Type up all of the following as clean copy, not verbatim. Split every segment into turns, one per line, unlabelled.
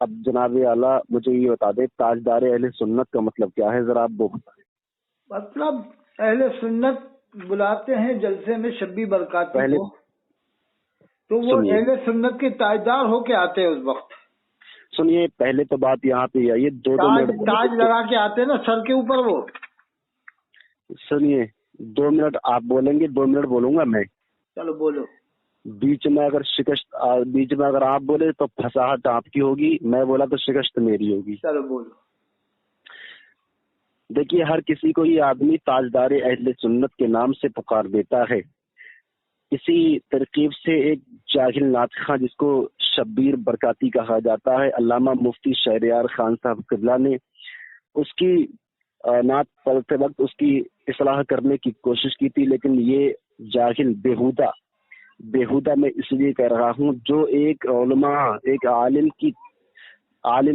اب جناب اعلیٰ مجھے یہ بتا دیں تاجدار اہل سنت کا مطلب کیا ہے، ذرا آپ وہ بتائیں۔
مطلب اہل سنت بلاتے ہیں جلسے میں شبی برکاتی
پہلے
کو، تو وہ
سنیے
اہل سنت کے تاجدار ہو کے آتے ہیں اس وقت،
سنیے پہلے تو بات یہاں پہ آئیے، دو منٹ
تاج لگا کے آتے ہیں نا سر کے اوپر وہ۔
سنیے 2 منٹ آپ بولیں گے، 2 منٹ بولوں گا میں،
چلو بولو۔
بیچ میں اگر آپ بولے تو پھساہٹ آپ کی ہوگی، میں بولا تو شکست میری ہوگی۔
چلو بولو۔
دیکھیے ہر کسی کو یہ آدمی تاجدار اہل سنت کے نام سے پکار دیتا ہے، اسی ترکیب سے ایک جاہل ناطخہ جس کو شبیر برکاتی کہا جاتا ہے، علامہ مفتی شہریار خان صاحب قبلہ نے اس کی نعت پڑھتے وقت اس کی اصلاح کرنے کی کوشش کی تھی، لیکن یہ جاہل بیہودہ میں اس لیے کہہ رہا ہوں جو ایک علماء ایک عالم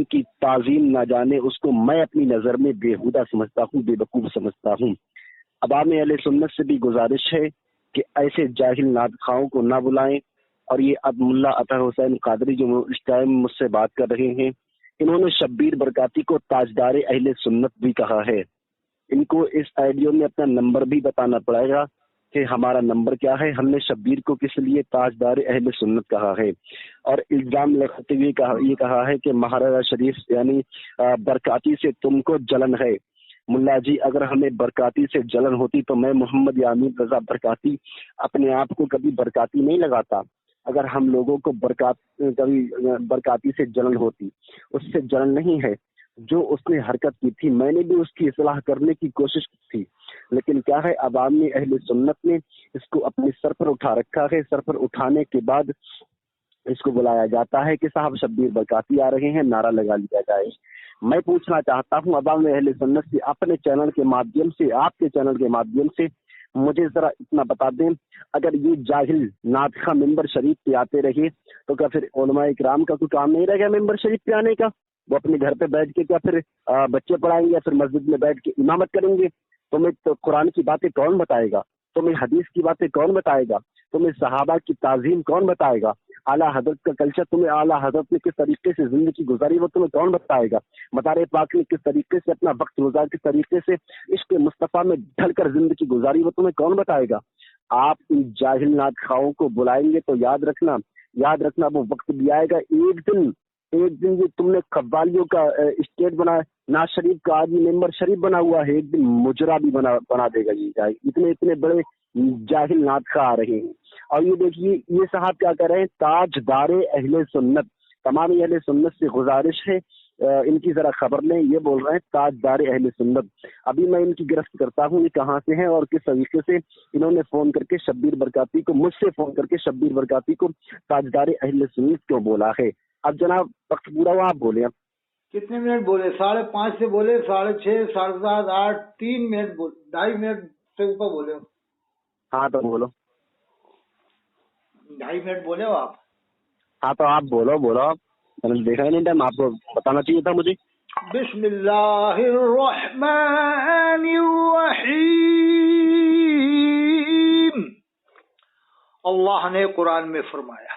کی تعظیم نہ جانے، اس کو میں اپنی نظر میں بیہودہ سمجھتا ہوں، بے وقوف سمجھتا ہوں۔ عوام اہل سنت سے بھی گزارش ہے کہ ایسے جاہل ناطخاؤں کو نہ بلائیں، اور یہ اب ملا اطہر حسین قادری جو اس ٹائم مجھ سے بات کر رہے ہیں، انہوں نے شبیر برکاتی کو تاجدار اہل سنت بھی کہا ہے۔ ان کو اس آئیڈیو میں اپنا نمبر بھی بتانا پڑے گا کہ ہمارا نمبر کیا ہے، ہم نے شبیر کو کس لیے تاجدار اہل سنت کہا ہے، اور الزام لگاتے ہوئے یہ کہا ہے کہ مہاراجا شریف یعنی برکاتی سے تم کو جلن ہے۔ ملا جی اگر ہمیں برکاتی سے جلن ہوتی تو میں محمد یامین رضا برکاتی اپنے آپ کو کبھی برکاتی نہیں لگاتا۔ اگر ہم لوگوں کو کبھی برکاتی سے جلن ہوتی، اس سے جلن نہیں ہے، جو اس نے حرکت کی تھی میں نے بھی اس کی اصلاح کرنے کی کوشش کی تھی، لیکن کیا ہے عوام اہل سنت نے اس کو اپنے سر پر اٹھا رکھا ہے۔ سر پر اٹھانے کے بعد اس کو بلایا جاتا ہے کہ صاحب شبیر برکاتی آ رہے ہیں، نعرہ لگا لیا جائے۔ میں پوچھنا چاہتا ہوں عوام اہل سنت سے اپنے چینل کے مادھیم سے، آپ کے چینل کے مادھیم سے مجھے ذرا اتنا بتا دیں، اگر یہ جاہل ناطخہ ممبر شریف پہ آتے رہے تو کیا پھر علماء کرام کا کوئی کام نہیں رہ گیا ممبر شریف پہ آنے کا؟ وہ اپنے گھر پہ بیٹھ کے کیا پھر بچے پڑھائیں گے یا پھر مسجد میں بیٹھ کے امامت کریں گے؟ تمہیں تو قرآن کی باتیں کون بتائے گا؟ تمہیں حدیث کی باتیں کون بتائے گا؟ تمہیں صحابہ کی تعظیم کون بتائے گا؟ اعلیٰ حضرت کا کلچر تمہیں اعلیٰ حضرت نے کس طریقے سے زندگی گزاری وہ تمہیں کون بتائے گا؟ مطار پاک نے کس طریقے سے اپنا وقت گزار، کس طریقے سے عشق مصطفیٰ میں ڈھل کر زندگی گزاری وہ تمہیں کون بتائے گا؟ آپ ان جاہل ناطخاؤں کو بلائیں گے تو یاد رکھنا وہ وقت بھی آئے گا، ایک دن یہ تم نے قوالیوں کا اسٹیٹ بنا، ناز شریف کا آدمی ممبر شریف بنا ہوا ہے، ایک دن مجرا بھی بنا دے گا یہ اتنے بڑے جاہل ناطخہ آ رہے ہیں۔ اور یہ دیکھیے یہ صاحب کیا کر رہے ہیں، تاجدار اہل سنت، تمام اہل سنت سے گزارش ہے ان کی ذرا خبر لیں، یہ بول رہے ہیں تاجدار اہل سنت۔ ابھی میں ان کی گرفت کرتا ہوں، یہ کہاں سے ہیں اور کس طریقے سے انہوں نے فون کر کے شبیر برکاتی کو، مجھ سے فون کر کے شبیر برکاتی کو تاجدار اہل سنت کیوں بولا ہے۔ اب جناب وقت پورا ہوا، آپ بولے۔ اب
کتنے منٹ بولے؟ 5:30 سے بولے، 6:30، 7:30، 8، 3 منٹ بولے، 2.5 منٹ سے اوپر بولے۔
ہاں تو بولو۔
2.5 منٹ بولے ہو آپ؟
ہاں تو آپ بولو میں نے دیکھا نہیں ٹائم، آپ کو بتانا چاہیے تھا مجھے۔
بسم اللہ الرحمن الرحیم۔ اللہ نے قرآن میں فرمایا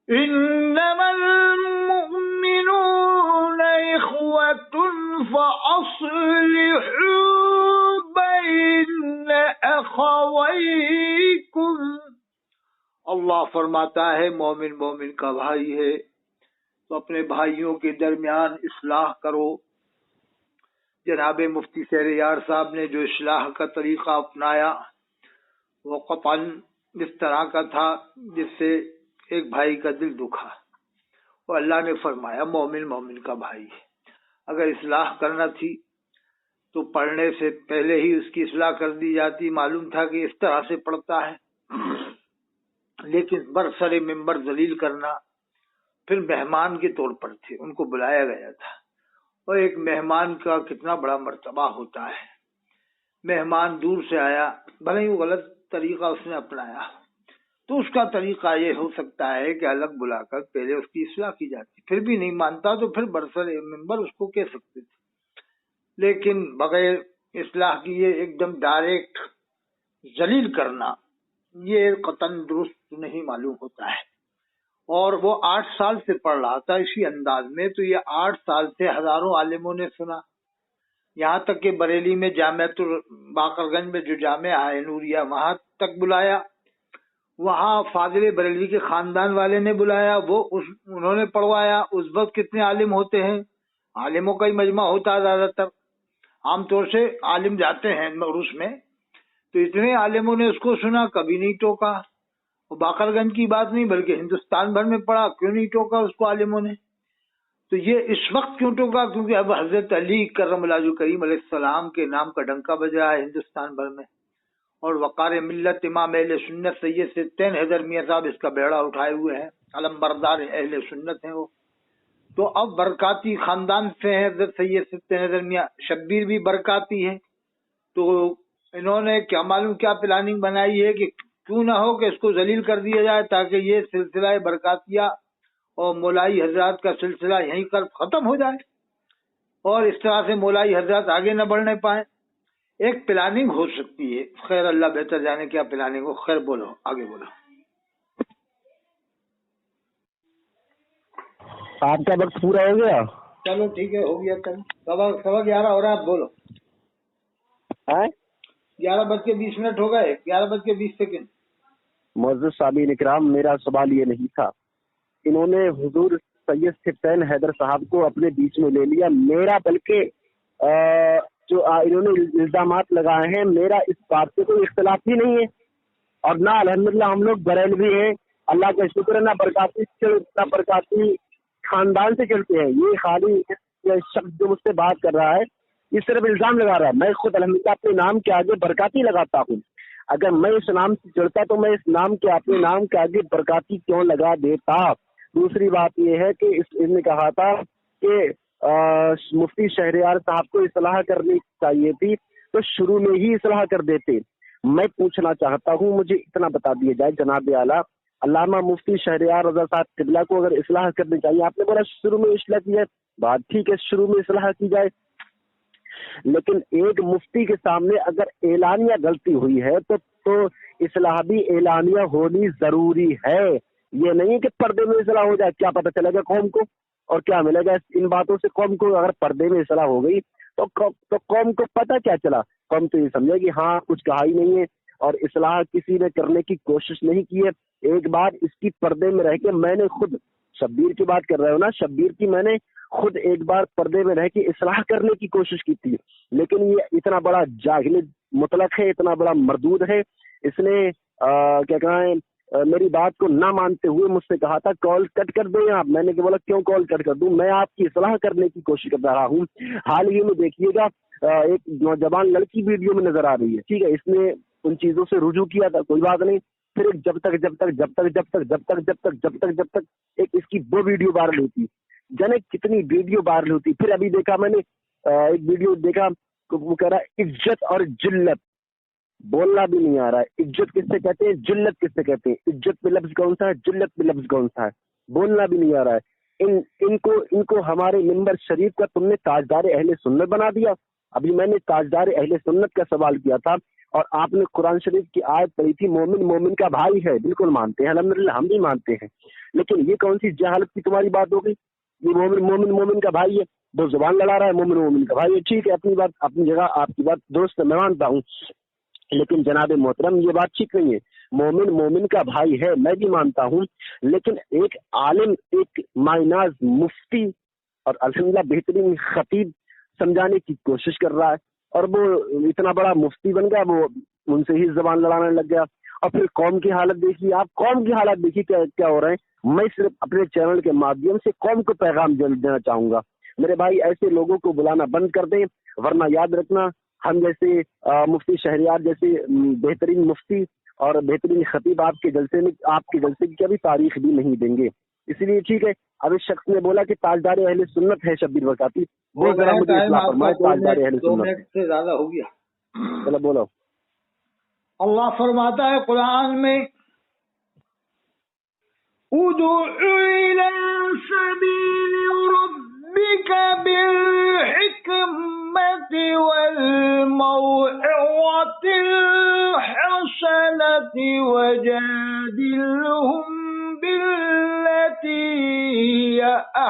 انما المؤمنون اخوة فاصلحوا بین اخویکم۔ اللہ فرماتا ہے مومن کا بھائی ہے تو اپنے بھائیوں کے درمیان اصلاح کرو۔ جناب مفتی شہریار صاحب نے جو اصلاح کا طریقہ اپنایا وہ قطعاً اس طرح کا تھا جس سے ایک بھائی کا دل دکھا، اور اللہ نے فرمایا مومن کا بھائی ہے۔ اگر اصلاح کرنا تھی تو پڑھنے سے پہلے ہی اس کی اصلاح کر دی جاتی، معلوم تھا کہ اس طرح سے پڑھتا ہے، لیکن برسر ممبر ذلیل کرنا، پھر مہمان کے طور پر تھے، ان کو بلایا گیا تھا، اور ایک مہمان کا کتنا بڑا مرتبہ ہوتا ہے۔ مہمان دور سے آیا، بھلے ہی وہ غلط طریقہ اس نے اپنایا تو اس کا طریقہ یہ ہو سکتا ہے کہ الگ بلا کر پہلے اس کی اصلاح کی جاتی، پھر بھی نہیں مانتا تو پھر برسر ممبر اس کو کہہ سکتے تھے، لیکن بغیر اصلاح کیے ایک دم ڈائریکٹ ذلیل کرنا یہ قطعاً درست نہیں معلوم ہوتا ہے۔ اور وہ 8 سال سے پڑھ رہا تھا اسی انداز میں، تو یہ 8 سال سے ہزاروں عالموں نے سنا، یہاں تک کہ بریلی میں جامعۃ باقر گنج میں جو جامعہ ہے نوریہ وہاں تک بلایا، وہاں فاضل بریلوی کے خاندان والے نے بلایا، انہوں نے پڑھوایا۔ اس وقت کتنے عالم ہوتے ہیں، عالموں کا ہی مجمع ہوتا ہے زیادہ تر، عام طور سے عالم جاتے ہیں عرس میں، تو اتنے عالموں نے اس کو سنا، کبھی نہیں ٹوکا۔ وہ باقر گنج کی بات نہیں بلکہ ہندوستان بھر میں پڑھا، کیوں نہیں ٹوکا اس کو عالموں نے؟ تو یہ اس وقت کیوں ٹوکا؟ کیونکہ اب حضرت علی کرم اللہ وجہ کریم علیہ السلام کے نام کا ڈنکا بج رہا ہے ہندوستان بھر میں، اور وقار ملت امام اہل سنت سید ستین حیدر میاں صاحب اس کا بیڑا اٹھائے ہوئے ہیں، علم بردار اہل سنت ہیں وہ۔ تو اب برکاتی خاندان سے ہیں حضرت سید ستین حیدر میاں، شبیر بھی برکاتی ہے، تو انہوں نے کیا معلوم کیا پلاننگ بنائی ہے کہ کیوں نہ ہو کہ اس کو ذلیل کر دیا جائے، تاکہ یہ سلسلہ برکاتیہ اور مولائی حضرات کا سلسلہ یہیں کر ختم ہو جائے، اور اس طرح سے مولائی حضرات آگے نہ بڑھنے پائیں۔ ایک پلاننگ ہو سکتی ہے، خیر اللہ بہتر جانے کیا پلاننگ ہو، خیر بولو آگے بولو۔
آپ کا وقت پورا ہو گیا؟
چلو ٹھیک ہے، ہو گیا، سوا 11 ہو رہا ہے، آپ بولو۔ 11:20 ہو گئے، 11:20۔
معزز سامعین اکرام، میرا سوال یہ نہیں تھا، انہوں نے حضور سید ستین حیدر صاحب کو اپنے بیچ میں لے لیا، میرا بلکہ جو انہوں نے الزامات لگائے ہیں، میرا اس بات سے کوئی اختلاف ہی نہیں ہے، اور نہ الحمدللہ ہم لوگ بریلوی ہیں، اللہ کا شکر ہے، نہ برکاتی خاندان سے چلتے ہیں۔ یہ خالی شخص جو مجھ سے بات کر رہا ہے یہ صرف الزام لگا رہا ہے، میں خود الحمدللہ اپنے نام کے آگے برکاتی لگاتا ہوں۔ اگر میں اس نام سے چڑھتا تو میں اس نام کے اپنے نام کے آگے برکاتی کیوں لگا دیتا؟ دوسری بات یہ ہے کہ اس نے کہا تھا کہ مفتی شہریار صاحب کو اصلاح کرنی چاہیے تھی، تو شروع میں ہی اصلاح کر دیتے۔ میں پوچھنا چاہتا ہوں، مجھے اتنا بتا دیا جائے جناب اعلیٰ علامہ مفتی شہریار رضا صاحب قبلہ کو اگر اصلاح کرنی چاہیے، آپ نے بولا شروع میں اصلاح کی جائے، بات ٹھیک ہے، شروع میں اصلاح کی جائے، لیکن ایک مفتی کے سامنے اگر اعلانیہ غلطی ہوئی ہے تو اصلاح بھی اعلانیہ ہونی ضروری ہے۔ یہ نہیں کہ پردے میں اصلاح ہو جائے، کیا پتہ چلے گا قوم کو، اور کیا ملے گا ان باتوں سے قوم کو؟ اگر پردے میں اصلاح ہو گئی تو قوم کو پتہ کیا چلا؟ قوم تو یہ سمجھے گی ہاں کچھ کہا ہی نہیں ہے، اور اصلاح کسی نے کرنے کی کوشش نہیں کی ہے۔ ایک بار اس کی پردے میں رہ کے میں نے خود، شبیر کی بات کر رہے ہو نا، شبیر کی میں نے خود ایک بار پردے میں رہ کے اصلاح کرنے کی کوشش کی تھی، لیکن یہ اتنا بڑا جاہل مطلق ہے، اتنا بڑا مردود ہے، اس نے کیا کہیں میری بات کو نہ مانتے ہوئے مجھ سے کہا تھا کال کٹ کر دیں آپ۔ میں نے بولا کیوں کال کٹ کر دوں، میں آپ کی اصلاح کرنے کی کوشش کر رہا ہوں۔ حال ہی میں دیکھیے گا ایک نوجوان لڑکی ویڈیو میں نظر آ رہی ہے، ٹھیک ہے، اس نے ان چیزوں سے رجوع کیا تھا، کوئی بات نہیں، پھر جب تک ایک اس کی 2 ویڈیو وائرل ہوتی، جانے کتنی ویڈیو وائرل ہوتی۔ پھر ابھی دیکھا میں نے ایک ویڈیو دیکھا، وہ کہہ رہا ہے عزت اور جلت، بولنا بھی نہیں آ رہا ہے، عزت کس سے کہتے ہیں، جلت کس سے کہتے ہیں، عزت میں لفظ کون سا ہے، جلت میں لفظ کون سا ہے، بولنا بھی نہیں آ رہا ہے۔ ان کو ہمارے منبر شریف کا تم نے تاجدار اہل سنت بنا دیا۔ ابھی میں نے تاجدار اہل سنت کا سوال کیا تھا، اور آپ نے قرآن شریف کی آیت پڑھی تھی، مومن مومن کا بھائی ہے، بالکل مانتے ہیں، الحمدللہ ہم بھی مانتے ہیں، لیکن یہ کون سی جہالت کی تمہاری بات ہو گئی؟ یہ مومن کا بھائی ہے، دو زبان لڑا رہا ہے، مومن کا بھائی ہے، ٹھیک ہے، اپنی بات اپنی جگہ، آپ کی بات درست میں مانتا ہوں، لیکن جناب محترم یہ بات ٹھیک نہیں ہے۔ مومن کا بھائی ہے، میں بھی مانتا ہوں، لیکن ایک عالم، ایک مائناز مفتی اور الحمدللہ بہترین خطیب سمجھانے کی کوشش کر رہا ہے، اور وہ اتنا بڑا مفتی بن گیا، وہ ان سے ہی زبان لڑانے لگ گیا۔ اور پھر قوم کی حالت دیکھیے آپ، قوم کی حالت دیکھیے کیا ہو رہا ہے۔ میں صرف اپنے چینل کے مادھیم سے قوم کو پیغام دینا چاہوں گا، میرے بھائی ایسے لوگوں کو بلانا بند کر دیں، ورنہ یاد رکھنا ہم جیسے مفتی شہریار جیسے بہترین مفتی اور بہترین خطیب آپ کے جلسے کی کبھی تاریخ بھی نہیں دیں گے۔ اسی لیے ٹھیک ہے، اب اس شخص نے بولا کہ تاجدار اہل سنت ہے شبیر برکاتی، وہ ذرا مجھے اصلاح فرمائے، تاجدار اہل سنت
2 منٹ سے زیادہ ہو گیا۔
چلو بولو۔
اللہ فرماتا ہے قرآن میں، ادع الی سبیل ربک بالحکمت والموعظۃ الحسنۃ وجادلہم بالتي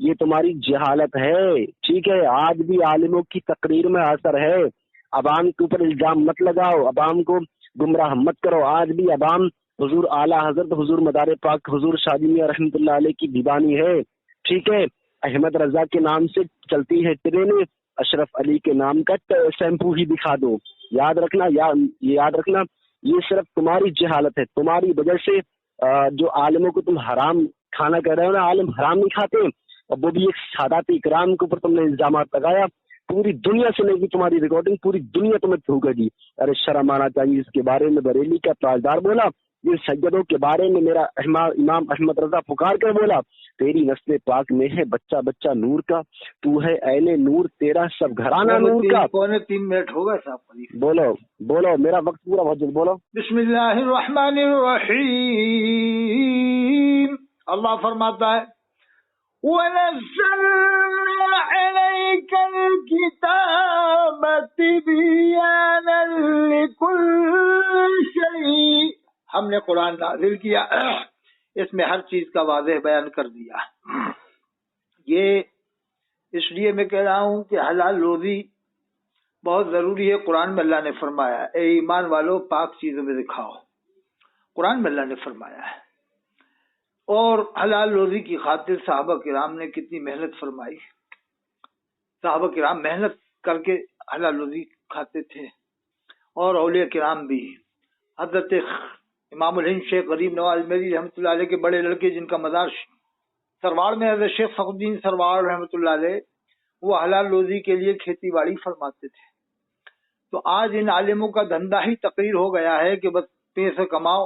یہ تمہاری جہالت ہے، ٹھیک ہے. آج بھی عالموں کی تقریر میں اثر ہے. عوام کے اوپر الزام مت لگاؤ، عوام کو گمراہ مت کرو. آج بھی عوام حضور اعلیٰ حضرت حضور مدار پاک حضور شاہ میاں رحمۃ اللہ علیہ کی دیوانی ہے، ٹھیک ہے. احمد رضا کے نام سے چلتی ہے ٹرینیں، اشرف علی کے نام کا شیمپو ہی دکھا دو. یاد رکھنا، یاد رکھنا، یہ صرف تمہاری جہالت ہے. تمہاری وجہ سے جو عالموں کو تم حرام کھانا کہہ رہے ہو نا، عالم حرام نہیں کھاتے، اور وہ بھی ایک سادات اکرام کے اوپر تم نے الزامات لگایا. پوری دنیا سے لے گی تمہاری ریکارڈنگ، پوری دنیا تمہیں تھوکے گی. ارے شرم آنا چاہیے. اس کے بارے میں بریلی کا تاجدار بولا، یہ سیدوں کے بارے میں میرا امام احمد رضا پکار کر بولا، تیری نسل پاک میں ہے بچہ بچہ نور کا، تو ہے اہل نور، تیرا سب گھرانہ نور کا.
3 منٹ ہو گئے صاحب.
بولو میرا وقت پورا بہت جلد بولو.
بسم اللہ الرحمن الرحیم. اللہ فرماتا ہے وَنَزَّلْنَا عَلَيْكَ الْكِتَابَ تِبْيَانًا لِكُلِّ شَيْءٍ. ہم نے قرآن نازل کیا، اس میں ہر چیز کا واضح بیان کر دیا. یہ اس لیے میں کہہ رہا ہوں کہ حلال روزی بہت ضروری ہے. قرآن میں اللہ نے فرمایا اے ایمان والو پاک چیزوں میں دکھاؤ، قرآن میں اللہ نے فرمایا ہے. اور حلال روزی کی خاطر صحابہ کرام نے کتنی محنت فرمائی. صحابہ کرام محنت کر کے حلال روزی کھاتے تھے، اور اولیاء کرام بھی. حضرت امام الہند شیخ غریب نواز میری رحمۃ اللہ علیہ کے بڑے لڑکے جن کا مزار سرواڑ میں حضرت شیخ فخر الدین سرواڑ رحمۃ اللہ علیہ، وہ حلال روزی کے لیے کھیتی باڑی فرماتے تھے. تو آج ان عالموں کا دھندا ہی تقریر ہو گیا ہے کہ بس پیسے کماؤ.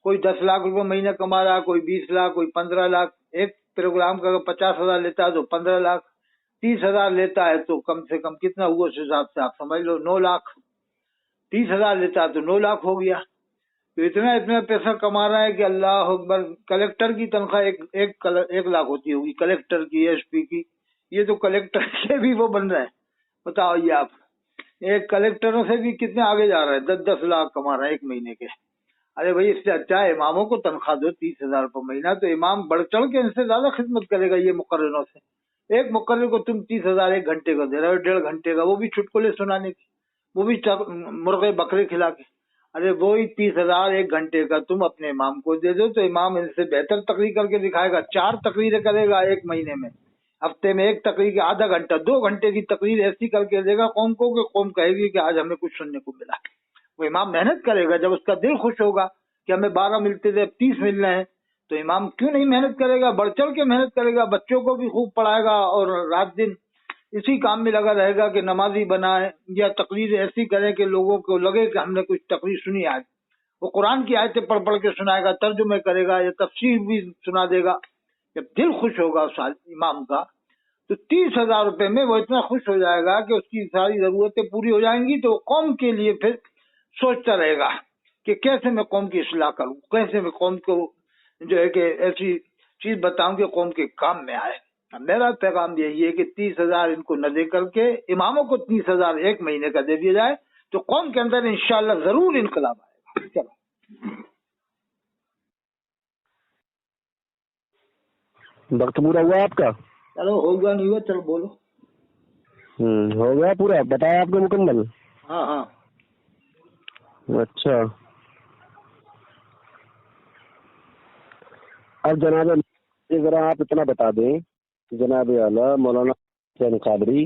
کوئی 10 لاکھ روپے مہینہ کما رہا، کوئی 20 لاکھ، کوئی 15 لاکھ. ایک پروگرام کا 50,000 لیتا ہے تو 15 لاکھ، 30,000 لیتا ہے تو کم سے کم کتنا ہوا اس حساب سے آپ سمجھ لو 9 لاکھ. 30,000 لیتا ہے تو 9 لاکھ ہو گیا. تو اتنا پیسہ کما رہا ہے کہ اللہ اکبر. کلیکٹر کی تنخواہ 1 لاکھ ہوتی ہوگی، کلیکٹر کی، ایس پی کی. یہ تو کلیکٹر کے بھی وہ بن رہے ہیں. بتاؤ یہ آپ ایک کلیکٹروں سے بھی کتنے آگے جا رہے ہیں، 10 لاکھ کما رہے ہیں ایک مہینے کے. ارے بھائی اس سے اچھا ہے اماموں کو تنخواہ دو 30,000 روپے مہینہ، تو امام بڑھ چڑھ کے ان سے زیادہ خدمت کرے گا یہ مقرروں سے. ایک مقرر کو تم 30,000 1 گھنٹے کا دے رہے ہو، 1.5 گھنٹے کا، وہ بھی چٹکلے سنانے کی، وہ بھی مرغے بکرے کھلا کے. ارے وہی 30,000 1 گھنٹے کا تم اپنے امام کو دے دو تو امام ان سے بہتر تقریر کر کے دکھائے گا. 4 تقریریں کرے گا ایک مہینے میں، ہفتے میں 1 تقریر کی آدھا گھنٹہ 2 گھنٹے کی تقریر ایسی کر کے دے گا قوم کو کہ قوم کہے گی کہ آج ہمیں کچھ سننے کو ملا. وہ امام محنت کرے گا. جب اس کا دل خوش ہوگا کہ ہمیں 12 ملتے تھے 30 مل رہے ہیں، تو امام کیوں نہیں محنت کرے گا، بڑھ چڑھ کے محنت کرے گا. بچوں کو بھی خوب پڑھائے گا اور رات دن اسی کام میں لگا رہے گا کہ نمازی بنائے یا تقریر ایسی کرے کہ لوگوں کو لگے کہ ہم نے کچھ تقریر سنی. آج وہ قرآن کی آیتیں پڑھ کے سنائے گا، ترجمے کرے گا یا تفسیر بھی سنا دے گا. جب دل خوش ہوگا اس امام کا تو 30,000 روپے میں وہ اتنا خوش ہو جائے گا کہ اس کی ساری ضرورتیں پوری ہو جائیں گی. تو وہ قوم کے لیے پھر سوچتا رہے گا کہ کیسے میں قوم کی اصلاح کروں، کیسے میں قوم کو جو ہے کہ ایسی چیز بتاؤں کہ قوم کے کام میں آئے. میرا پیغام یہی ہے کہ 30,000 ان کو نہ دے کر کے اماموں کو 30,000 1 مہینے کا دے دیا جائے تو قوم کے اندر انشاءاللہ ضرور انقلاب آئے گا. چلو
وقت پورا ہوا آپ کا؟
چلو ہوگا نہیں ہوا، چلو بولو.
ہو گیا پورا، بتایا آپ نے مکمل؟
ہاں.
اچھا اب جناب ذرا آپ اتنا بتا دیں، جناب اعلیٰ مولانا حسین قادری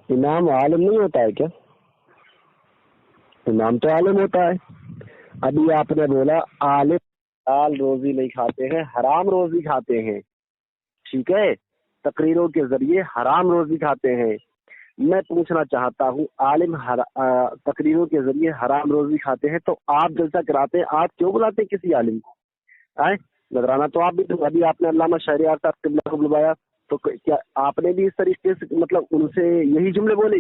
امام عالم نہیں ہوتا ہے کیا؟ امام تو عالم ہوتا ہے. ابھی آپ نے بولا عالم حلال روزی نہیں کھاتے ہیں، حرام روزی کھاتے ہیں، ٹھیک ہے، تقریروں کے ذریعے حرام روزی کھاتے ہیں. میں پوچھنا چاہتا ہوں عالم تقریروں کے ذریعے حرام روزی کھاتے ہیں تو آپ جلسہ کراتے ہیں، آپ کیوں بلاتے ہیں کسی عالم کو؟ نظرانہ تو آپ بھی، ابھی آپ نے علامہ شہریار صاحب قبلہ کو بلوایا تو کیا آپ نے بھی اس طریقے سے مطلب ان سے یہی جملے بولے،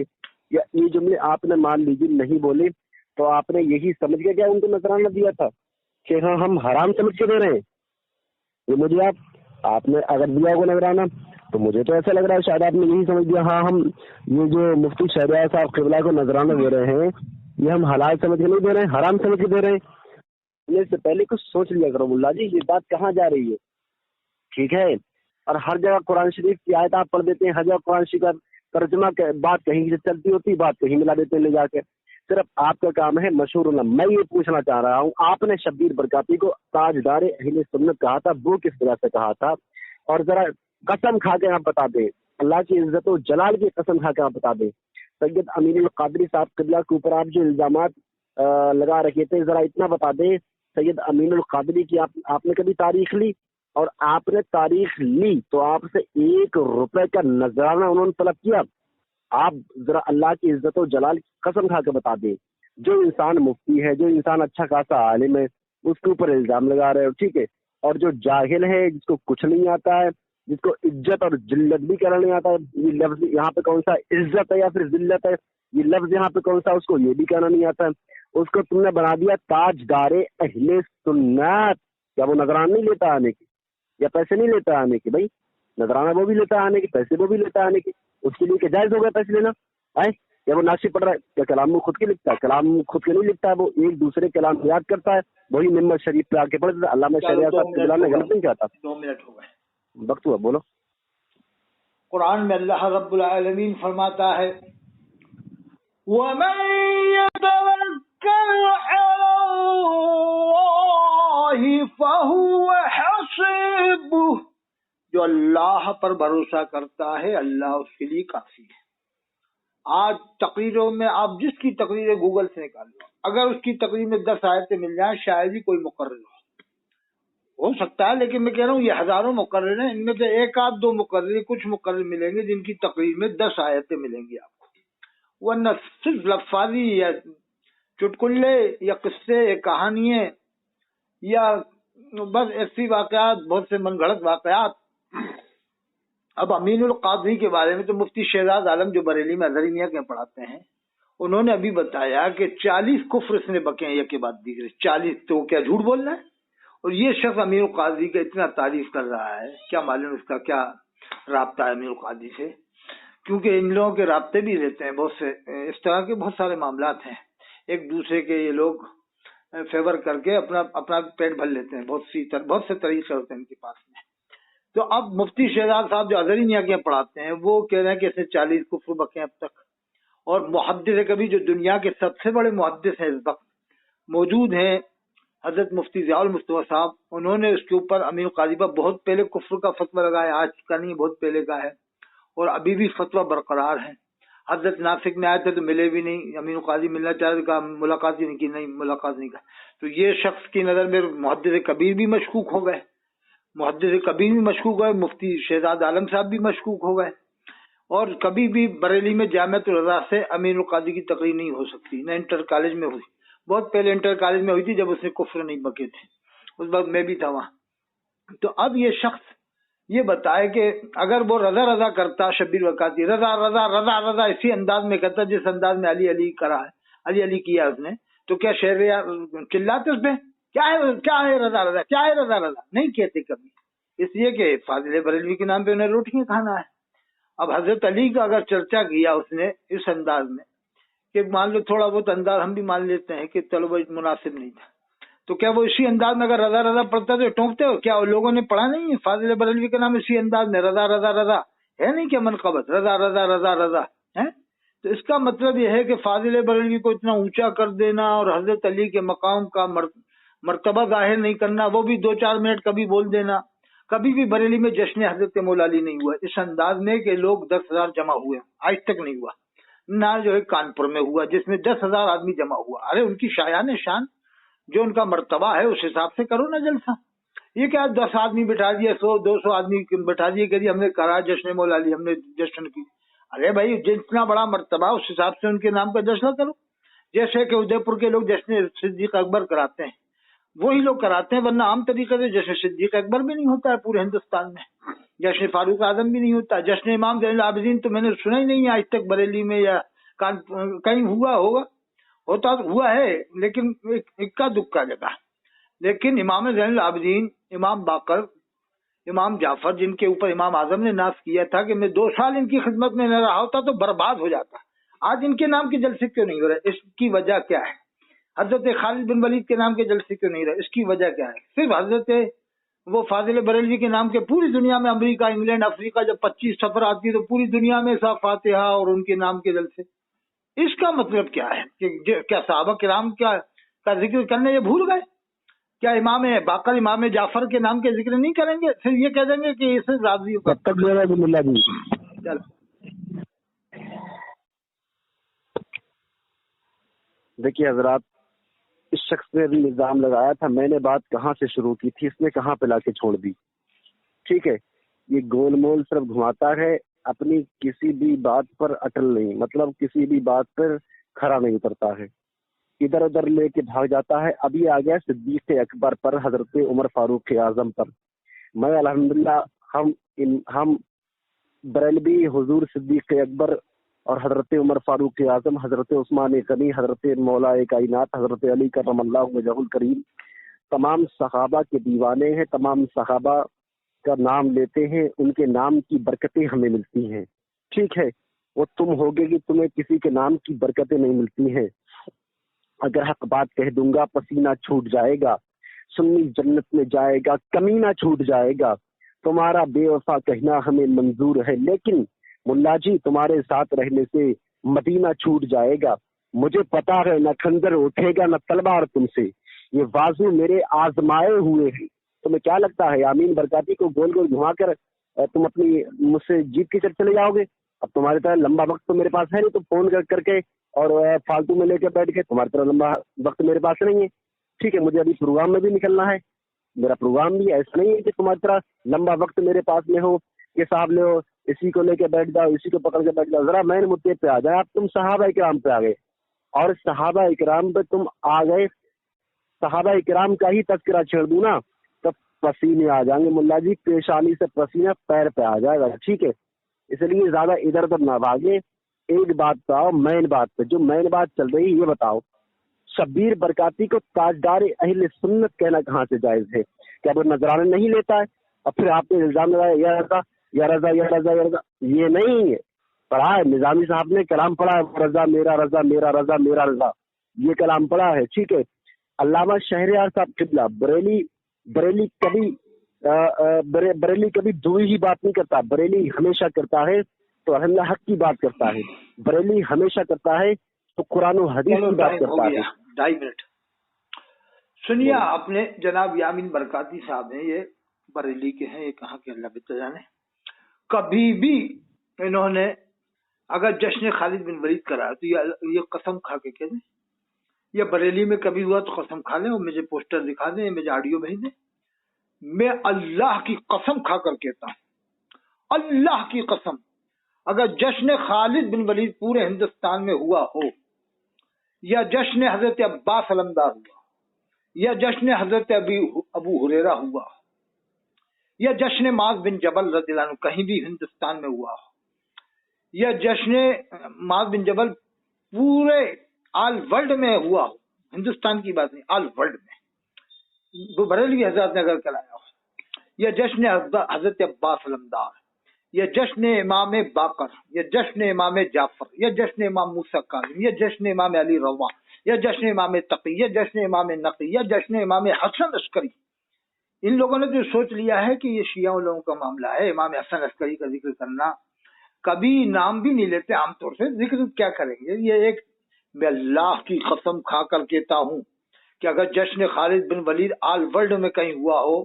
یا یہ جملے آپ نے مان لیجیے نہیں بولے تو آپ نے یہی سمجھ کے کیا ان کو نظرانہ دیا تھا کہ ہاں ہم حرام سمجھ کے دے رہے ہیں؟ یہ مجھے آپ نے اگر دیا کو نظرانہ تو مجھے تو ایسا لگ رہا ہے شاید آپ نے یہی سمجھ لیا ہاں ہم یہ جو مفتی شہریار صاحب قبلہ کو نظرانہ دے رہے ہیں یہ ہم حلال سمجھ کے نہیں دے رہے ہیں، حرام سمجھ کے دے رہے ہیں. اس سے پہلے کچھ سوچ لیا کرو ملا جی، یہ بات کہاں جا رہی ہے. ٹھیک ہے، اور ہر جگہ قرآن شریف کی آیت آپ پڑھ دیتے ہیں، ہر جگہ قرآن شریف کا ترجمہ بات کہیں سے چلتی ہوتی، بات کہیں ملا دیتے ہیں لے جا کے. صرف آپ کا کام ہے مشہور ہونا. میں یہ پوچھنا چاہ رہا ہوں، آپ نے شبیر برکاتی کو تاجدار اہل سنت کہا تھا، وہ کس وجہ سے کہا تھا؟ اور ذرا قسم کھا کے آپ بتا دیں، اللہ کی عزت و جلال کی قسم کھا کے آپ بتا دیں، سید امین القادری صاحب قبلہ کے اوپر آپ جو الزامات لگا رکھے تھے، ذرا اتنا بتا دیں، سید امین القادری کی آپ نے کبھی تاریخ لی؟ اور آپ نے تاریخ لی تو آپ سے 1 روپے کا نذرانہ انہوں نے طلب کیا؟ آپ ذرا اللہ کی عزت و جلال کی قسم کھا کے بتا دیں. جو انسان مفتی ہے، جو انسان اچھا خاصا عالم ہے، اس کے اوپر الزام لگا رہے ہو، ٹھیک ہے. اور جو جاہل ہے، جس کو کچھ نہیں آتا ہے، جس کو عزت اور ذلت بھی کرنا نہیں آتا ہے، یہ لفظ یہاں پہ کون سا عزت ہے یا پھر ذلت ہے، یہ لفظ یہاں پہ کون سا، اس کو یہ بھی کہنا نہیں آتا ہے، اس کو تم نے بنا دیا تاجدار اہل سنت. کیا وہ نذرانہ نہیں لیتا آنے کی، یا پیسے نہیں لیتا آنے کی؟ بھائی نذرانہ وہ بھی لیتا آنے کی، پیسے وہ بھی لیتا آنے کی، اس کے لیے کہ جائز ہو گیا پیسے لینا ہے؟ یا وہ ناشی پڑھ رہا ہے؟ کیا کلام خود کے لکھتا ہے؟ کلام خود کے نہیں لکھتا ہے، وہ ایک دوسرے کلام یاد کرتا ہے، وہی ممبر شریف پہ آ کے پڑھتا ہے. علامہ شریعت صاحب قبلہ نے غلط نہیں کہتا.
2 منٹ ہو گئے،
وقت ہوا، بولو.
قرآن میں اللہ رب العالمین فرماتا ہے وَمَن يَتَوَكَّلْ عَلَى اللَّهِ فَهُوَ حَسِبُهُ، جو اللہ پر بھروسہ کرتا ہے اللہ اس کے لیے کافی ہے. آج تقریروں میں آپ جس کی تقریر گوگل سے نکال لو، اگر اس کی تقریر میں 10 آیتیں مل جائیں شاید ہی کوئی مقرر ہو سکتا ہے، لیکن میں کہہ رہا ہوں یہ ہزاروں مقرر ہیں، ان میں سے 1 آدھ 2 مقرر، کچھ مقرر ملیں گے جن کی تقریر میں 10 آیتیں ملیں گی آپ کو، ورنہ صرف لفاظی یا چٹکلے یا قصے یا کہانیاں یا بس ایسی واقعات، بہت سے من گھڑت واقعات. اب امین القادری کے بارے میں تو مفتی شہزاد عالم جو بریلی میں اظہری میاں کے پڑھاتے ہیں، انہوں نے ابھی بتایا کہ 40 کفر اس نے بکے ہیں، یک کے بعد دیگرے 40. تو کیا جھوٹ بول رہا ہے؟ اور یہ شخص امین القادری کا اتنا تعریف کر رہا ہے، کیا معلوم اس کا کیا رابطہ ہے امین القادری سے، کیونکہ ان لوگوں کے رابطے بھی رہتے ہیں، بہت سے اس طرح کے بہت سارے معاملات ہیں، ایک دوسرے کے یہ لوگ فیور کر کے اپنا پیٹ بھر لیتے ہیں، بہت سے طریقے ہوتے ہیں ان کے پاس میں. تو اب مفتی شہزاد صاحب جو اظہری میاں کے پڑھاتے ہیں وہ کہہ رہے ہیں کہ اس نے 40 کفر بکے اب تک. اور محدث کبھی جو دنیا کے سب سے بڑے محدث ہیں اس وقت موجود ہیں، حضرت مفتی ضیاء المصطفیٰ صاحب، انہوں نے اس کے اوپر امین القادری پر بہت پہلے کفر کا فتویٰ لگایا، آج کا نہیں بہت پہلے کا ہے، اور ابھی بھی فتویٰ برقرار ہے. حضرت ناسک میں آئے تھے تو ملے بھی نہیں، امین القادری ملنا چاہ رہے، کہا ملاقات ہی نہیں کی، نہیں ملاقات نہیں کا. تو یہ شخص کی نظر میں محدث کبیر بھی مشکوک ہو گئے، محدث کبیر بھی مشکوک ہوئے، مفتی شہزاد عالم صاحب بھی مشکوک ہو گئے. اور کبھی بھی بریلی میں جامعۃ الرضا سے امین القادری کی تقریر نہیں ہو سکتی، نہ انٹر کالج میں ہوئی، بہت پہلے انٹر کالج میں ہوئی تھی جب اس نے کفر نہیں بکے تھے، اس وقت میں بھی تھا وہاں. تو اب یہ شخص یہ بتائے کہ اگر وہ رضا رضا کرتا، شبیر برکاتی رضا رضا رضا رضا اسی انداز میں کرتا جس انداز میں علی علی کرا ہے، علی علی کیا اس نے، تو کیا شہر چلاتے اس پہ کیا ہے رضا رضا، کیا ہے رضا رضا؟ نہیں کہتے کبھی، اس لیے کہ فاضل بریلوی کے نام پہ انہیں روٹیاں کھانا ہے. اب حضرت علی کا اگر چرچا کیا اس نے اس انداز میں کہ مان لو تھوڑا بہت انداز ہم بھی مان لیتے ہیں کہ چلو بھائی مناسب نہیں تھا، تو کیا وہ اسی انداز میں اگر رضا رضا پڑھتا تو ٹونکتے ہو؟ کیا لوگوں نے پڑھا نہیں ہے فاضل بریلوی کا نام اسی انداز میں رضا رضا رضا ہے نہیں کیا منقبت رضا رضا رضا رضا ہے؟ تو اس کا مطلب یہ ہے کہ فاضل بریلوی کو اتنا اونچا کر دینا اور حضرت علی کے مقام کا مرتبہ ظاہر نہیں کرنا، وہ بھی 2-4 منٹ کبھی بول دینا. کبھی بھی بریلی میں جشن حضرت مولا علی نہیں ہوا اس انداز میں کہ لوگ 10,000 جمع ہوئے، آج تک نہیں ہوا. نہ جو ہے کانپور میں ہوا جس میں 10,000 آدمی جمع ہوا. ارے ان کی شایان شان جو ان کا مرتبہ ہے اس حساب سے کرو نا جلسہ. یہ کیا 10 آدمی بٹھا دیے، 100-200 آدمی بٹھا دیے کہ ہم نے کرا جشن مولا علی، ہم نے جشن کی. ارے بھائی جتنا بڑا مرتبہ اس حساب سے ان کے نام کا جشن کرو. جیسے کہ ادے پور کے لوگ جشن صدیق اکبر کراتے ہیں وہی لوگ کراتے ہیں، ورنہ عام طریقے سے جشن صدیق اکبر بھی نہیں ہوتا ہے پورے ہندوستان میں، جشن فاروق اعظم بھی نہیں ہوتا، جشن امام زین العابدین تو میں نے سنا ہی نہیں ہے آج تک بریلی میں یا کہیں ہوا ہوگا، ہوتا تو ہوا ہے لیکن اکا دکا جگہ. لیکن امام زین العابدین، امام باقر، امام جعفر جن کے اوپر امام اعظم نے ناز کیا تھا کہ میں 2 سال ان کی خدمت میں نہ رہا ہوتا تو برباد ہو جاتا، آج ان کے نام کے جلسے کیوں نہیں ہو رہے؟ اس کی وجہ کیا ہے؟ حضرت خالد بن ولید کے نام کے جلسے کیوں نہیں رہے؟ اس کی وجہ کیا ہے؟ صرف حضرت وہ فاضل بریلوی کے نام کے پوری دنیا میں امریکہ انگلینڈ افریقہ جب 25 سفر آتی ہے تو پوری دنیا میں صاحب فاتحہ اور ان کے نام کے جلسے. اس کا مطلب کیا ہے کہ کیا صحابہ کرام کا ذکر کرنے یہ بھول گئے؟ کیا امام باقر امام جعفر کے نام کے ذکر نہیں کریں گے؟ پھر یہ کہہ دیں گے کہ اسے راضی چل.
دیکھیے حضرات، اس شخص نے بھی الزام لگایا تھا، میں نے بات کہاں سے شروع کی تھی، اس نے کہاں پہ لا کے چھوڑ دی. ٹھیک ہے، یہ گول مول صرف گھماتا ہے، اپنی کسی بھی بات پر اٹل نہیں، مطلب کسی بھی بات پر کھڑا نہیں اترتا ہے، ادھر ادھر لے کے بھاگ جاتا ہے. ابھی آ گیا صدیق اکبر پر، حضرت عمر فاروق اعظم پر. میں الحمدللہ ہم بریلوی حضور صدیق اکبر اور حضرت عمر فاروق اعظم، حضرت عثمان غنی، حضرت مولا کائنات حضرت علی کرم اللہ وجہہ الکریم، تمام صحابہ کے دیوانے ہیں، تمام صحابہ کا نام لیتے ہیں، ان کے نام کی برکتیں ہمیں ملتی ہیں. ٹھیک ہے، وہ تم ہوگے کہ تمہیں کسی کے نام کی برکتیں نہیں ملتی ہیں. اگر حق بات کہہ دوں گا پسینہ چھوٹ جائے گا، سنی جنت میں جائے گا، کمینہ چھوٹ جائے گا. تمہارا بے وفا کہنا ہمیں منظور ہے، لیکن ملا جی تمہارے ساتھ رہنے سے مدینہ چھوٹ جائے گا. مجھے پتا ہے نہ خنجر اٹھے گا نہ تلوار تم سے، یہ بازو میرے آزمائے ہوئے ہیں. تمہیں کیا لگتا ہے یامین برکاتی کو گول گول گھما کر تم اپنی مجھ سے جیت کے چلے جاؤ گے؟ اب تمہاری طرح لمبا وقت تو میرے پاس ہے نہیں، تو فون کر کے اور فالتو میں لے کے بیٹھ کے، تمہاری طرح لمبا وقت میرے پاس نہیں ہے. ٹھیک ہے، مجھے ابھی پروگرام میں بھی نکلنا ہے، میرا پروگرام بھی ایسا نہیں ہے کہ تمہاری طرح لمبا وقت میرے پاس میں ہو کہ صاحب لو اسی کو لے کے بیٹھ جاؤ، اسی کو پکڑ کے بیٹھ جاؤ. ذرا مین مدعے پہ آ جائے. اب تم صحابہ کرام پہ آ گئے، اور صحابہ کرام پہ تم آ گئے، صحابہ کرام کا ہی تذکرہ چھیڑ دوں نا تب پسینے آ جائیں گے ملا جی، پیشانی سے پسینہ پیر پہ آ جائے گا. ٹھیک ہے، اس لیے زیادہ ادھر ادھر نہ بھاگے. ایک بات پہ آؤ، مین بات پہ. جو مین بات چل رہی ہے یہ بتاؤ، شبیر برکاتی کو تاجدار اہل سنت کہنا کہاں سے جائز ہے؟ کیا وہ نذرانے نہیں لیتا ہے؟ اور پھر آپ نے الزام لگایا یا رضا یا رضا یا رضا یا رضا. یہ نہیں ہے، پڑھا ہے نظامی صاحب نے کلام پڑھا ہے، رضا میرا رضا میرا رضا میرا رضا، یہ کلام پڑھا ہے. ٹھیک ہے، علامہ شہریار صاحب قبلہ بریلی کبھی دوئی ہی بات نہیں کرتا، بریلی ہمیشہ کرتا ہے تو اللہ حق کی بات کرتا ہے. بریلی ہمیشہ کرتا ہے تو قرآن و حدیث کی بات کرتا ہے.
2.5 منٹ سنیے آپ نے. جناب یامین برکاتی صاحب ہیں، یہ بریلی کے ہیں، یہ کہاں کے اللہ بہتر جانے. کبھی بھی انہوں نے اگر جشن خالد بن ولید کرا تو یہ قسم کھا کے کہہ دیں، یہ بریلی میں کبھی ہوا تو قسم کھا لیں اور مجھے پوسٹر دکھا دیں، مجھے آڈیو بھیج دیں. میں اللہ کی قسم کھا کر کہتا ہوں، اللہ کی قسم، اگر جشن خالد بن ولید پورے ہندوستان میں ہوا ہو، یا جشن حضرت عباس علمدار ہوا، یا جشن حضرت ابو ہریرہ ہوا، یا جشن معاذ بن جبل رضی اللہ عنہ کہیں بھی ہندوستان میں ہوا ہو، یا جشن معاذ بن جبل پورے آل ورلڈ میں ہوا ہو، ہندوستان کی بات نہیں، آل ورلڈ میں وہ بریلوی حضرات نے اگر کرایا ہو، یا جشن حضرت عباس علمدار، یا جشن امام باقر، یا جشن امام جعفر، یا جشن امام موسیٰ کاظم، یا جشن امام علی رضا، یا جشن امام تقی، یا جشن امام نقی، یا جشن امام حسن عسکری. ان لوگوں نے جو سوچ لیا ہے کہ یہ شیعہ لوگوں کا معاملہ ہے، امام حسن عسکری کا ذکر کرنا، کبھی نام بھی نہیں لیتے عام طور سے، ذکر کیا کریں گے. یہ ایک میں اللہ کی قسم کھا کر کہتا ہوں کہ اگر جشن خالد بن ولید آل ورلڈ میں کہیں ہوا ہو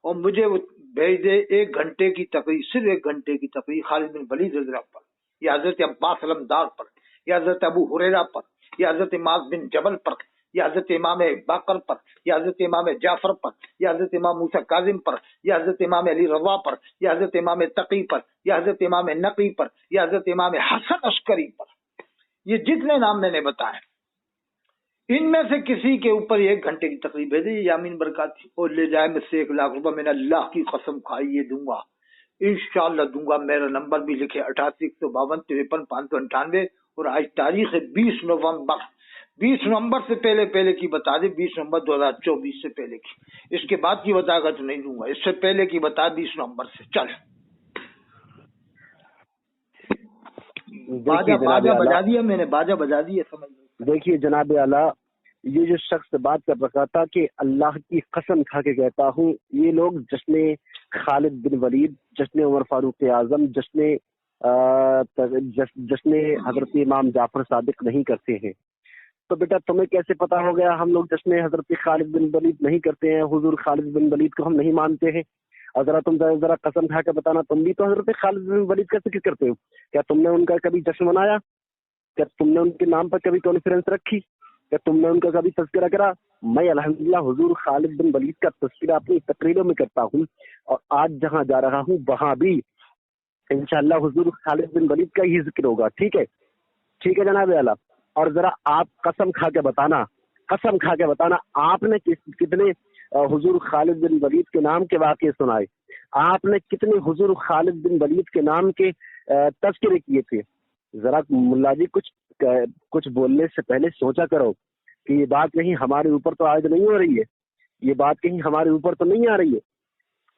اور مجھے بھیج دے 1 گھنٹے کی تقریر، صرف 1 گھنٹے کی تقریر خالد بن ولید رضی اللہ پر، یا حضرت عباس علمدار پر، یا حضرت ابو ہریرہ پر، یا حضرت معاذ بن جبل پر، یا حضرت امام باقر پر، یا حضرت امام جعفر پر، یا حضرت امام موسیٰ کاظم پر، یا حضرت امام علی رضا پر، یا حضرت امام تقی پر، یا حضرت امام نقی پر، یا حضرت امام حسن عسکری پر، یہ جتنے نام میں نے بتائے، ان میں سے کسی کے اوپر 1 گھنٹے کی تقریر بھیجے یامین برکاتی اور لے جائے مجھ سے 1 لاکھ روپے. میں نے اللہ کی قسم کھائی یہ دوں گا، انشاءاللہ دوں گا. میرا نمبر بھی لکھے 88 152 53 598، اور آج تاریخ ہے 20 نومبر. 20 نومبر سے پہلے کی بتا دے، 20 نومبر 2024 سے پہلے کی. اس کے بعد کی بتا گا تو نہیں دوں گا، اس سے پہلے کی بتا 20 نومبر سے. چل باجا بجا دیا میں نے، باجا بجا دیا، سمجھ.
دیکھیے جناب اعلیٰ، یہ جو شخص بات کر رہا تھا کہ اللہ کی قسم کھا کے کہتا ہوں، یہ لوگ جشن خالد بن ولید، جشن عمر فاروق اعظم، جشن حضرت امام جعفر صادق نہیں کرتے ہیں۔ تو بیٹا تمہیں کیسے پتا ہو گیا ہم لوگ جشن حضرت خالد بن ولید نہیں کرتے ہیں، حضور خالد بن ولید کو ہم نہیں مانتے ہیں؟ اور ذرا قسم کھا کے بتانا، تم بھی تو حضرت خالد بن ولید کا ذکر کرتے ہو، کیا تم نے ان کا کبھی جشن منایا؟ کیا تم نے ان کے نام پر کبھی کانفرنس رکھی؟ کیا تم نے ان کا کبھی تذکرہ کرا؟ میں الحمدللہ حضور خالد بن ولید کا تذکرہ اپنی تقریروں میں کرتا ہوں، اور آج جہاں جا رہا ہوں وہاں بھی انشاءاللہ حضور خالد بن ولید کا ہی ذکر ہوگا۔ ٹھیک ہے جناب اعلیٰ۔ اور ذرا آپ قسم کھا کے بتانا آپ نے کتنے حضور خالد بن ولید کے نام کے واقعے سنائے؟ آپ نے کتنے حضور خالد بن ولید کے نام کے تذکرے کیے تھے؟ ذرا ملا جی کچھ بولنے سے پہلے سوچا کرو کہ یہ بات کہیں ہمارے اوپر تو عائد نہیں ہو رہی ہے، یہ بات کہیں ہمارے اوپر تو نہیں آ رہی ہے۔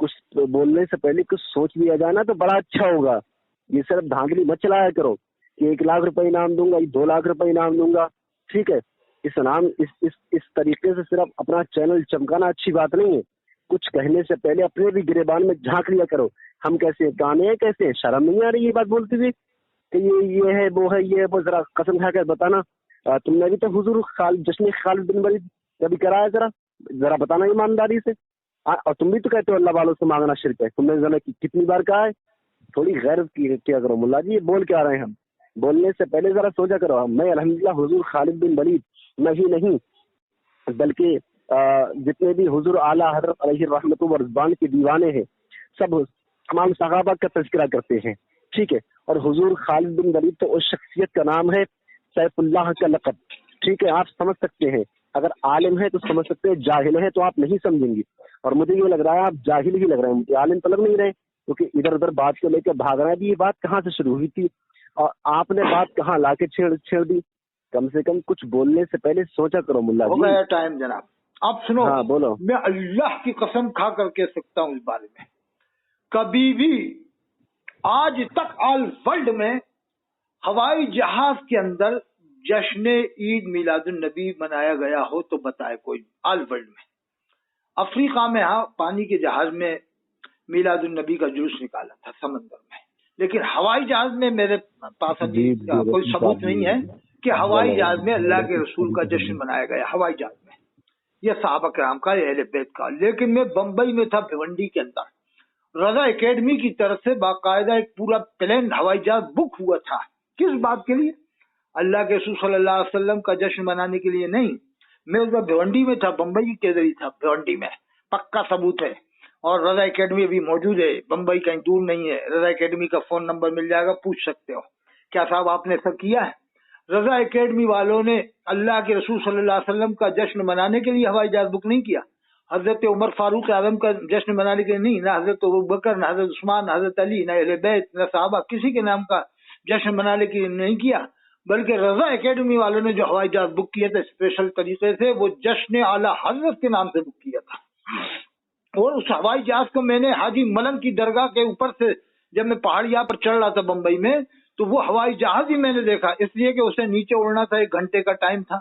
کچھ بولنے سے پہلے کچھ سوچ لیا جائے نا تو بڑا اچھا ہوگا۔ یہ صرف دھاندلی مت چلایا کرو کہ 1 لاکھ روپے انعام دوں گا، 2 لاکھ روپے انعام دوں گا۔ ٹھیک ہے، اس طریقے سے صرف اپنا چینل چمکانا اچھی بات نہیں ہے۔ کچھ کہنے سے پہلے اپنے بھی گریبان میں جھانک لیا کرو، ہم کیسے کانے ہیں، کیسے شرم نہیں آ رہی یہ بات بولتے ہوئے کہ یہ ہے وہ ہے یہ ہے وہ؟ ذرا قسم کھا کر بتانا، تم نے بھی تو حضور جشن خالد بن ولید کبھی کرایا؟ ذرا بتانا ایمانداری سے۔ اور تم بھی تو کہتے ہو اللہ والوں سے مانگنا شرک ہے، تم نے کتنی بار کہا ہے؟ تھوڑی غیرت کیا کرو ملا جی، یہ بول کے آ رہے ہیں ہم، بولنے سے پہلے ذرا سوچا کرو۔ میں الحمدللہ حضور خالد بن ولید میں ہی نہیں بلکہ جتنے بھی حضور اعلیٰ حضرت علیہ رحمت و رضوان کے دیوانے ہیں سب تمام صحابہ کا تذکرہ کرتے ہیں۔ ٹھیک ہے، اور حضور خالد بن ولید تو اس شخصیت کا نام ہے، سیف اللہ کا لقب۔ ٹھیک ہے، آپ سمجھ سکتے ہیں، اگر عالم ہے تو سمجھ سکتے ہیں، جاہل ہے تو آپ نہیں سمجھیں گے، اور مجھے یہ لگ رہا ہے آپ جاہل ہی لگ رہے ہیں، مجھے عالم تو لگ نہیں رہے، کیونکہ ادھر ادھر بات کو لے کے بھاگ رہے ہیں۔ ابھی یہ بات کہاں سے شروع ہوئی تھی اور آپ نے بات کہاں لا کے چھیڑ دی؟ کم سے کم کچھ بولنے سے پہلے سوچا کرو ملا جی۔
ہو گیا ٹائم جناب، آپ سنو۔
ہاں بولو۔
میں اللہ کی قسم کھا کر کہہ سکتا ہوں اس بارے میں، کبھی بھی آج تک آل ورلڈ میں ہوائی جہاز کے اندر جشن عید میلاد النبی منایا گیا ہو تو بتائے کوئی؟ آل ورلڈ میں، افریقہ میں ہاں پانی کے جہاز میں میلاد النبی کا جلوس نکالا تھا سمندر میں، لیکن ہوائی جہاز میں میرے پاس ابھی کوئی ثبوت نہیں ہے کہ ہوائی جہاز میں اللہ کے رسول کا جشن منایا گیا ہوائی جہاز میں، یہ صحابہ کرام کا، یہ اہل بیت کا۔ لیکن میں بمبئی میں تھا، بھیونڈی کے اندر رضا اکیڈمی کی طرف سے باقاعدہ ایک پورا پلین ہوائی جہاز بک ہوا تھا۔ کس بات کے لیے؟ اللہ کے رسول صلی اللہ علیہ وسلم کا جشن منانے کے لیے نہیں۔ میں اس وقت بھیونڈی میں تھا، بمبئی کے ذریعے تھا، بھیونڈی میں پکا ثبوت ہے، اور رضا اکیڈمی بھی موجود ہے، بمبئی کہیں دور نہیں ہے، رضا اکیڈمی کا فون نمبر مل جائے گا، پوچھ سکتے ہو۔ کیا صاحب آپ نے ایسا کیا ہے؟ رضا اکیڈمی والوں نے اللہ کے رسول صلی اللہ علیہ وسلم کا جشن منانے کے لیے ہوائی جہاز بک نہیں کیا، حضرت عمر فاروق اعظم کا جشن منانے کے لیے نہیں، نہ حضرت ابوبکر، نہ حضرت عثمان، نہ حضرت علی، نہ اہل بیت، نہ صحابہ، کسی کے نام کا جشن منانے کے لیے نہیں کیا، بلکہ رضا اکیڈمی والوں نے جو ہوائی جہاز بک کیا تھا اسپیشل طریقے سے، وہ جشن اعلیٰ حضرت کے نام سے بک کیا تھا۔ اور اس ہوائی جہاز کو میں نے حاجی ملنگ کی درگاہ کے اوپر سے جب میں پہاڑیاں پر چڑھ رہا تھا بمبئی میں، تو وہ ہوائی جہاز ہی میں نے دیکھا، اس لیے کہ اسے نیچے اڑنا تھا، 1 گھنٹے کا ٹائم تھا،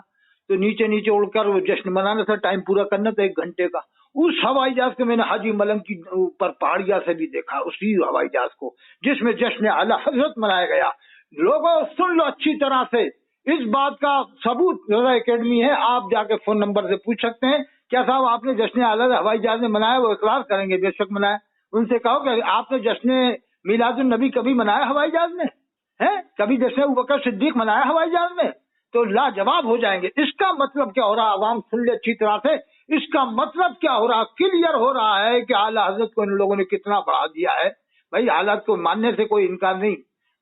تو نیچے اڑ کر وہ جشن منانا تھا، ٹائم پورا کرنا تھا 1 گھنٹے کا۔ اس ہوائی جہاز کو میں نے حاجی ملنگ کی اوپر پہاڑیاں سے بھی دیکھا، اسی ہوائی جہاز کو جس میں جشن اعلیٰ حضرت منایا گیا۔ لوگوں سن لو اچھی طرح سے، اس بات کا ثبوت رضا اکیڈمی ہے، آپ جا کے فون نمبر سے پوچھ سکتے ہیں، کیا صاحب آپ نے جشن اعلیٰ ہوائی جہاز میں منایا؟ وہ اقرار کریں گے بے شک منایا۔ ان سے کہو کہ آپ نے جشن میلاد النبی کبھی منایا ہوائی جہاز میں ہے؟ کبھی جشن ابوبکر صدیق منایا ہوائی جہاز میں؟ تو لاجواب ہو جائیں گے۔ اس کا مطلب کیا ہو رہا؟ عوام سن لے اچھی طرح سے، اس کا مطلب کیا ہو رہا؟ کلیئر ہو رہا ہے کہ اعلیٰ حضرت کو ان لوگوں نے کتنا بڑھا دیا ہے۔ بھائی حالات کو ماننے سے کوئی انکار نہیں،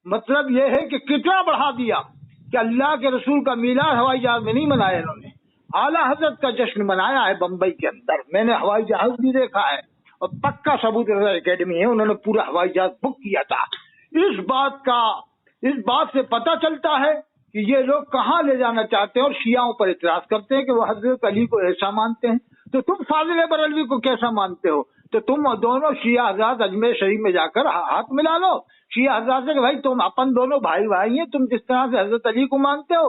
مطلب یہ ہے کہ کتنا بڑھا دیا کہ اللہ کے رسول کا میلاد ہوائی جہاز میں نہیں منایا انہوں نے، اعلیٰ حضرت کا جشن منایا ہے بمبئی کے اندر۔ میں نے ہوائی جہاز بھی دیکھا ہے، اور پکا ثبوت رضا اکیڈمی ہے، انہوں نے پورا ہوائی جہاز بک کیا تھا۔ اس بات سے پتہ چلتا ہے کہ یہ لوگ کہاں لے جانا چاہتے ہیں، اور شیعوں پر اعتراض کرتے ہیں کہ وہ حضرت علی کو ایسا مانتے ہیں، تو تم فاضل بریلوی کو کیسا مانتے ہو؟ تو تم دونوں شیعہ حضرات اجمیر شریف میں جا کر ہاتھ ملا لو شیعہ حضرات سے کہ بھائی تم اپن دونوں بھائی ہیں، تم جس طرح سے حضرت علی کو مانتے ہو